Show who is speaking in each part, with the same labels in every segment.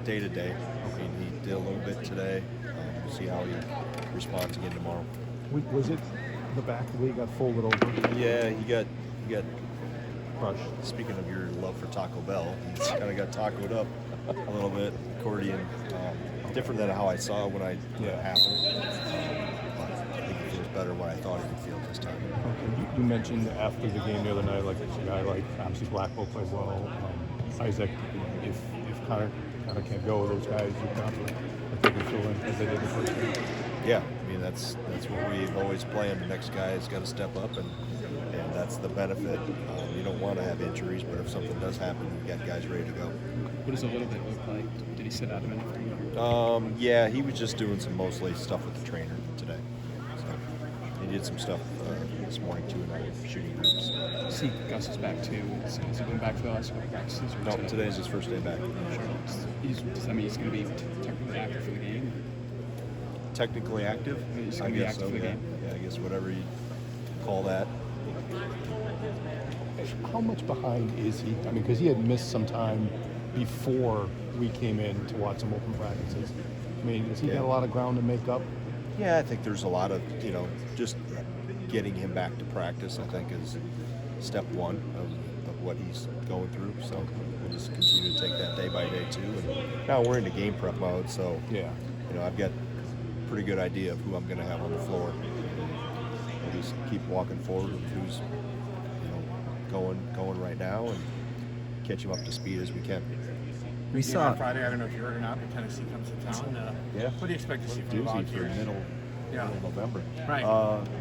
Speaker 1: Day to day. I mean, he did a little bit today. We'll see how he responds again tomorrow.
Speaker 2: Was it the back the way he got folded over?
Speaker 1: Yeah, he got
Speaker 2: Crushed.
Speaker 1: Speaking of your love for Taco Bell, he's kind of got tacoed up a little bit. Accordion, different than how I saw when it happened. But I think he feels better what I thought he would feel this time.
Speaker 2: Okay. You mentioned after the game the other night, like a guy like obviously Blackwell played well. Isaac, if Connor can't go, those guys you're confident that they can fill in as they did the first game.
Speaker 1: Yeah, I mean that's what we've always planned. The next guy has got to step up, and that's the benefit. You don't want to have injuries, but if something does happen, you got guys ready to go.
Speaker 3: What does a little bit look like? Did he sit out of anything?
Speaker 1: Yeah, he was just doing some mostly stuff with the trainer today. So he did some stuff this morning too in our shooting groups.
Speaker 3: See, Gus is back too. Has he been back for the last couple of practices?
Speaker 1: No, today's his first day back.
Speaker 3: Sure. Does that mean he's going to be technically active for the game?
Speaker 1: Technically active?
Speaker 3: He's going to be active for the game?
Speaker 1: Yeah, I guess whatever you call that.
Speaker 2: How much behind is he? I mean, because he had missed some time before we came in to watch some open practices. I mean, has he got a lot of ground to make up?
Speaker 1: Yeah, I think there's a lot of, just getting him back to practice, I think, is step one of what he's going through. So we'll just continue to take that day by day too. And now we're into game prep mode, so I've got a pretty good idea of who I'm going to have on the floor. We'll just keep walking forward with who's going right now and catch him up to speed as we can.
Speaker 4: We saw
Speaker 5: Friday. I don't know if you heard or not, but Tennessee comes to town. What do you expect to see from the
Speaker 1: For
Speaker 5: Volunteers?
Speaker 1: middle November.
Speaker 5: Right.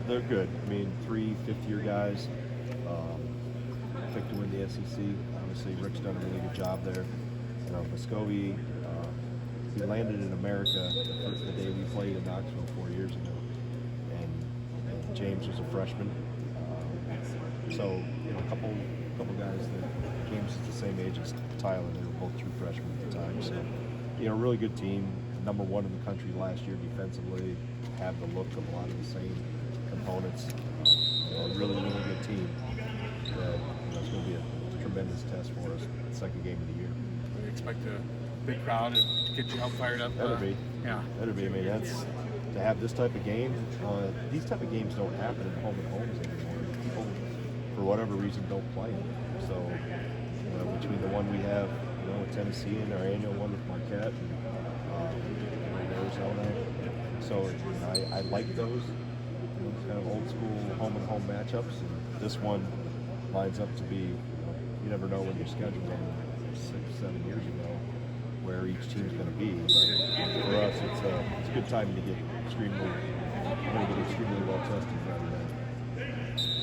Speaker 1: They're good. I mean, 3 fifth-year guys. Picked to win the SEC. Obviously, Rick's done a really good job there. Muscovy, he landed in America the day we played in Knoxville 4 years ago, and James was a freshman. So a couple guys that James is the same age as Tyler. They were both true freshmen at the time. So, really good team. Number one in the country last year defensively. Have the look of a lot of the same components. A really good team. It's going to be a tremendous test for us. Second game of the year.
Speaker 5: We expect a big crowd to get you all fired up.
Speaker 1: That'll be.
Speaker 5: Yeah.
Speaker 1: That'll be. I mean, that's to have this type of game. These type of games don't happen in home and homes anymore. People, for whatever reason, don't play them. So between the one we have, with Tennessee and our annual one with Marquette, and Arizona. So I like those kind of old school home and home matchups. And this one lines up to be, you never know when you're scheduled them 6-7 years ago where each team's going to be. But for us, it's a good time to get extremely well tested for every day.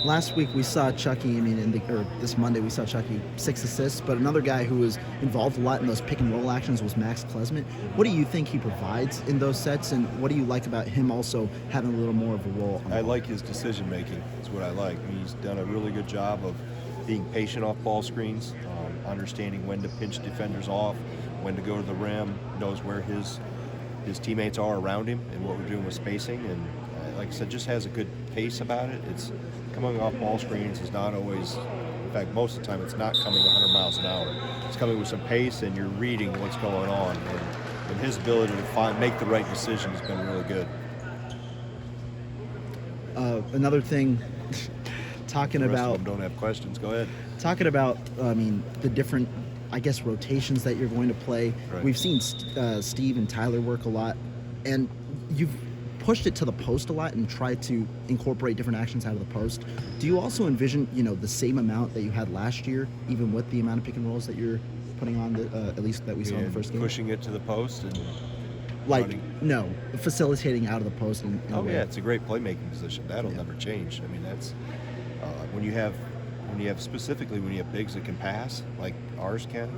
Speaker 4: last week we saw Chucky. I mean, this Monday we saw Chucky 6 assists. But another guy who was involved a lot in those pick and roll actions was Max Klesmit. What do you think he provides in those sets, and what do you like about him also having a little more of a role?
Speaker 1: I like his decision making. That's what I like. I mean, he's done a really good job of being patient off ball screens, understanding when to pinch defenders off, when to go to the rim, knows where his teammates are around him and what we're doing with spacing, and like I said, just has a good pace about it. It's coming off ball screens is not always, in fact, most of the time it's not coming 100 miles an hour. It's coming with some pace, and you're reading what's going on, and his ability to make the right decision has been really good.
Speaker 4: Another thing, talking
Speaker 1: The rest
Speaker 4: about
Speaker 1: of them don't have questions. Go ahead.
Speaker 4: Talking about, the different, rotations that you're going to play.
Speaker 1: Right.
Speaker 4: We've seen Steve and Tyler work a lot, and you've pushed it to the post a lot and tried to incorporate different actions out of the post. Do you also envision, the same amount that you had last year, even with the amount of pick and rolls that you're putting on, at least that we saw in the first game?
Speaker 1: Pushing it to the post and running.
Speaker 4: No, facilitating out of the post.
Speaker 1: It's a great playmaking position. That'll never change. I mean, that's when you have bigs that can pass like ours can.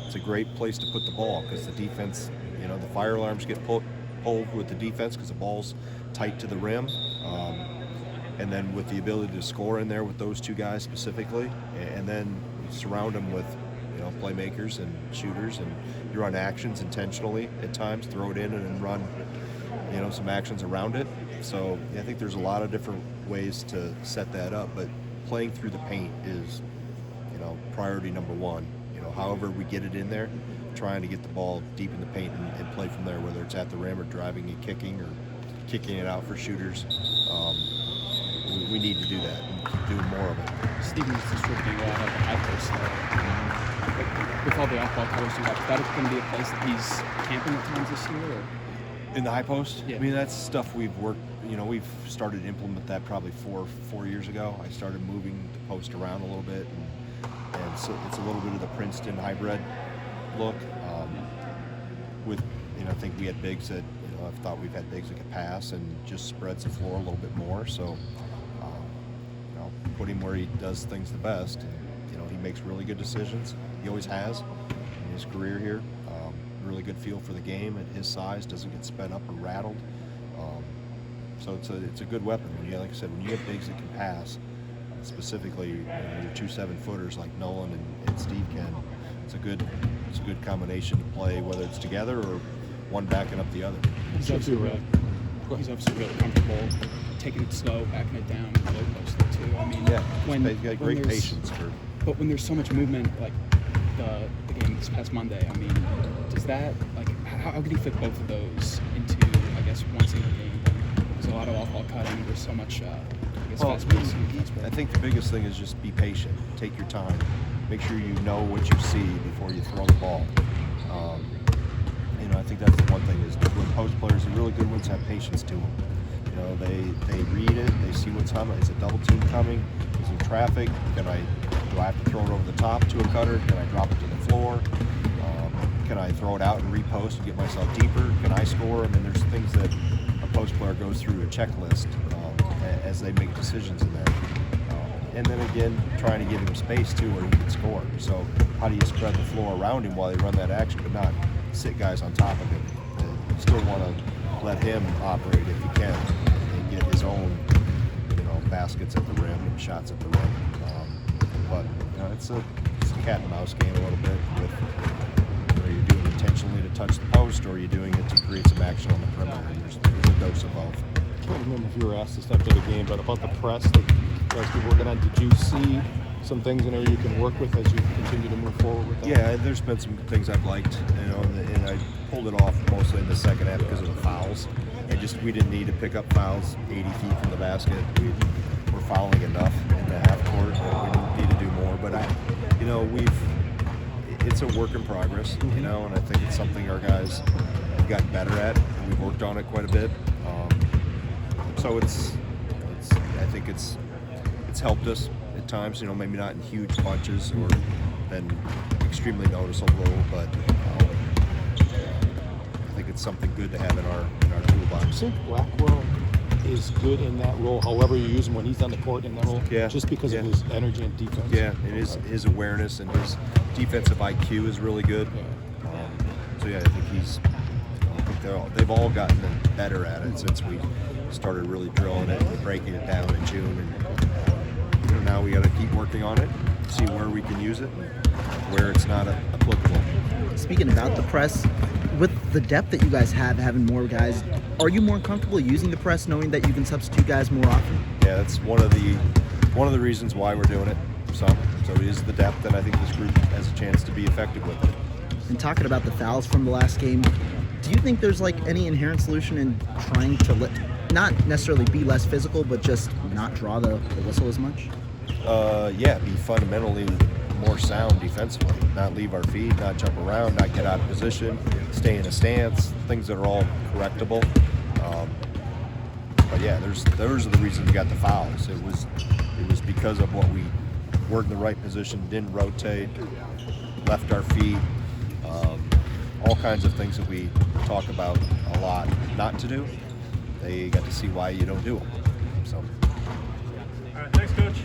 Speaker 1: It's a great place to put the ball because the defense, the fire alarms get pulled with the defense because the ball's tight to the rim, and then with the ability to score in there with those two guys specifically, and then surround them with playmakers and shooters, and you run actions intentionally at times, throw it in and then run some actions around it. So I think there's a lot of different ways to set that up, but playing through the paint is priority number one. However we get it in there, trying to get the ball deep in the paint and play from there, whether it's at the rim or driving and kicking or kicking it out for shooters. We need to do that and keep doing more of it.
Speaker 3: Steven's distributing a lot of the high post with all the off-ball colors you have. Is that going to be a place that he's camping at times this year? Or?
Speaker 1: In the high post?
Speaker 3: Yeah.
Speaker 1: I mean, that's stuff we've worked, we've started to implement that probably four years ago. I started moving the post around a little bit, and so it's a little bit of the Princeton hybrid look. I think we had bigs that, I've thought we've had bigs that could pass and just spreads the floor a little bit more. So, put him where he does things the best. And, he makes really good decisions. He always has in his career here. Really good feel for the game at his size, doesn't get sped up or rattled. So it's a good weapon. Like I said, when you have bigs that can pass, specifically your 2 7-footers like Nolan and Steve can, it's a good combination to play, whether it's together or one backing up the other.
Speaker 3: He's obviously really comfortable taking it slow, backing it down, and low posting too. I mean,
Speaker 1: he's got great patience for.
Speaker 3: But when there's so much movement, like the game this past Monday, I mean, does that how can he fit both of those into one single game? There's a lot of off-ball cutting. There's so much fast pace.
Speaker 1: I think the biggest thing is just be patient. Take your time. Make sure you know what you see before you throw the ball. I think that's the one thing is when post players, the really good ones, have patience to them. They read it. They see what's coming. Is a double team coming? Is there traffic? Do I have to throw it over the top to a cutter? Can I drop it to the floor? Can I throw it out and repost and get myself deeper? Can I score? I mean, there's things that a post player goes through a checklist as they make decisions in there. And then again, trying to give him space too where he can score. So how do you spread the floor around him while they run that action, but not sit guys on top of him? You still want to let him operate if you can and get his own, baskets at the rim and shots at the rim. But it's a cat and mouse game a little bit with whether you're doing it intentionally to touch the post or you're doing it to create some action on the perimeter. There's a dose of both.
Speaker 2: I can't remember if you were asked this after the game, but about the press that you guys keep working on, did you see some things in there you can work with as you continue to move forward with that?
Speaker 1: Yeah, there's been some things I've liked, and I pulled it off mostly in the second half because of the fouls. We didn't need to pick up fouls 80 feet from the basket. We're fouling enough in the half court. We don't need to do more, but it's a work in progress, and I think it's something our guys have gotten better at, and we've worked on it quite a bit. So I think it's helped us at times, maybe not in huge bunches or been extremely noticeable, but I think it's something good to have in our toolbox.
Speaker 2: I think Blackwell is good in that role, however you use him when he's on the court in that role, just because of his energy and defense.
Speaker 1: Yeah, and his awareness and his defensive IQ is really good. I think they've all gotten better at it since we started really drilling it and breaking it down in June. And now we got to keep working on it, see where we can use it and where it's not applicable.
Speaker 4: Speaking about the press, with the depth that you guys have, having more guys, are you more comfortable using the press, knowing that you can substitute guys more often?
Speaker 1: Yeah, that's one of the reasons why we're doing it. So it is the depth, and I think this group has a chance to be effective with it.
Speaker 4: And talking about the fouls from the last game, do you think there's any inherent solution in trying to not necessarily be less physical, but just not draw the whistle as much?
Speaker 1: Be fundamentally more sound defensively, not leave our feet, not jump around, not get out of position, stay in a stance, things that are all correctable. Those are the reasons we got the fouls. It was because of what we were in the right position, didn't rotate, left our feet, all kinds of things that we talk about a lot not to do. They got to see why you don't do them. So.
Speaker 5: All right, thanks, Coach.